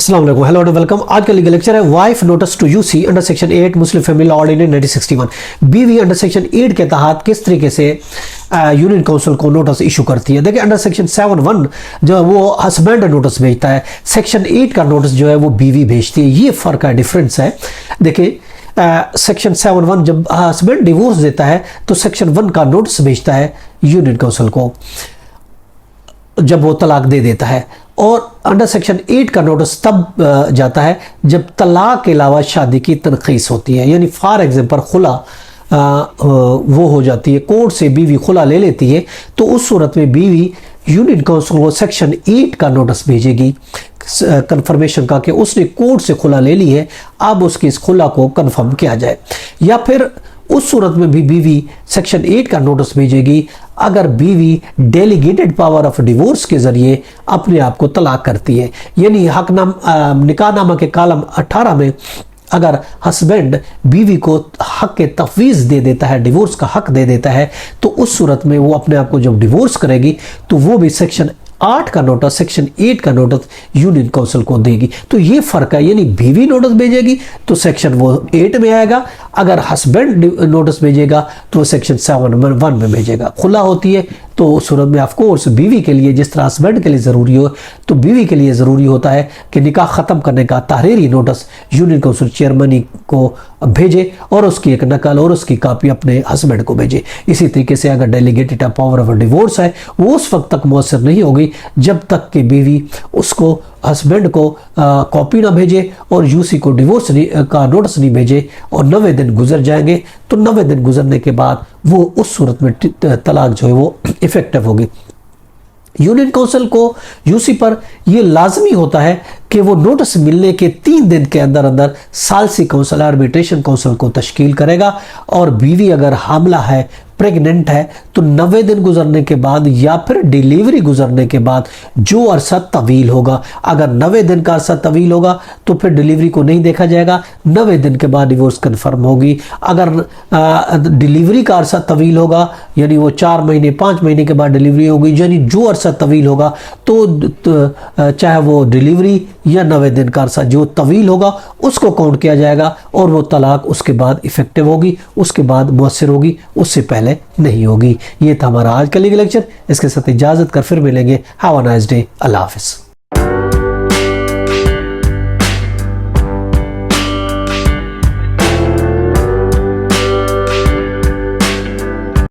अस्सलाम वालेकुम, hello and welcome. आज का लीगल लेक्चर है wife notice to UC under section 8 Muslim family law ordinance 1961। बीवी अंडर सेक्शन 8 के तहत किस तरीके से यूनियन काउंसिल को नोटिस इशू करती है। देखिए, अंडर सेक्शन 7(1) जो है वो हस्बैंड नोटिस भेजता है, सेक्शन 8 का नोटिस जो है वो बीवी भेजती है। ये फर्क है, डिफरेंस है। देखिए, सेक्शन 7(1) जब हस्बैंड डिवोर्स देता है तो सेक्शन 1 का नोटिस भेजता है यूनियन काउंसिल को जब वो तलाक दे देता है, और अंडर सेक्शन 8 का नोटिस तब जाता है जब तलाक के अलावा शादी की तनखीस होती है। यानी फॉर एग्जांपल खुला वो हो जाती है, कोर्ट से बीवी खुला ले लेती है, तो उस सूरत में बीवी यूनियन काउंसिल को सेक्शन 8 का नोटिस भेजेगी कंफर्मेशन का कि उसने कोर्ट से खुला ले ली है, अब उसकी इस खुला को कंफर्म किया जाए। या फिर उस सूरत में भी बीवी सेक्शन 8 का नोटिस भेजेगी अगर बीवी डेलीगेटेड पावर ऑफ डिवोर्स के जरिए अपने आप को तलाक करती है। यानी निकाहनामा के कॉलम 18 में अगर हस्बैंड बीवी को हक के तफवीज दे देता है, डिवोर्स का हक दे देता है, तो उस सूरत में वो अपने आप को जब डिवोर्स करेगी तो वो भी सेक्शन 8 का नोटिस सेक्शन 8 का नोटिस यूनियन काउंसिल को देगी। तो ये फर्क है, यानी बीवी नोटिस भेजेगी तो सेक्शन वो 8 में आएगा, अगर हस्बैंड नोटिस भेजेगा तो सेक्शन 7(1) में भेजेगा। खुला होती है तो उस सूरत में ऑफकोर्स बीवी के लिए जिस तरह हस्बैंड के लिए ज़रूरी हो, तो बीवी के लिए ज़रूरी होता है कि निकाह ख़त्म करने का तहरीरी नोटिस यूनियन काउंसिल चेयरमैन को भेजे और उसकी एक नकल और उसकी कॉपी अपने हस्बैंड को भेजे। इसी तरीके से अगर डेलीगेटेड पावर ऑफ डिवोर्स है वो उस वक्त तक मुअस्सर नहीं होगी जब तक कि बीवी उसको हस्बैंड को कॉपी ना भेजे और यूसी को डिवोर्स का नोटिस नहीं भेजे, और 90 दिन गुजर जाएंगे तो 90 दिन गुजरने के बाद वो उस सूरत में तलाक जो है वो इफेक्टिव होगी। यूनियन काउंसिल को यूसी पर यह लाजमी होता है कि वो नोटिस मिलने के 3 दिन के अंदर अंदर सालसी काउंसिल आर्बिट्रेशन काउंसिल को तश्कील करेगा, और बीवी अगर हामला है, प्रेग्नेंट है, तो 90 दिन गुजरने के बाद या फिर डिलीवरी गुजरने के बाद जो अरसा तवील होगा, अगर 90 दिन का अरसा तवील होगा तो फिर डिलीवरी को नहीं देखा जाएगा, 90 दिन के बाद डिवोर्स कन्फर्म होगी। अगर डिलीवरी का अरसा तवील होगा, यानी वो 4 महीने 5 महीने के बाद डिलीवरी होगी, यानी जो अरसा तवील होगा तो चाहे वो डिलीवरी या 90 दिन का अरसा जो तवील होगा उसको काउंट किया जाएगा, और वो तलाक उसके बाद इफेक्टिव होगी, उसके बाद मुअस्सिर होगी, उससे पहले नहीं होगी। ये था हमारा आज का लीगल लेक्चर। इसके साथ इजाजत कर फिर मिलेंगे। Have a nice day. अल्लाह हाफिज़।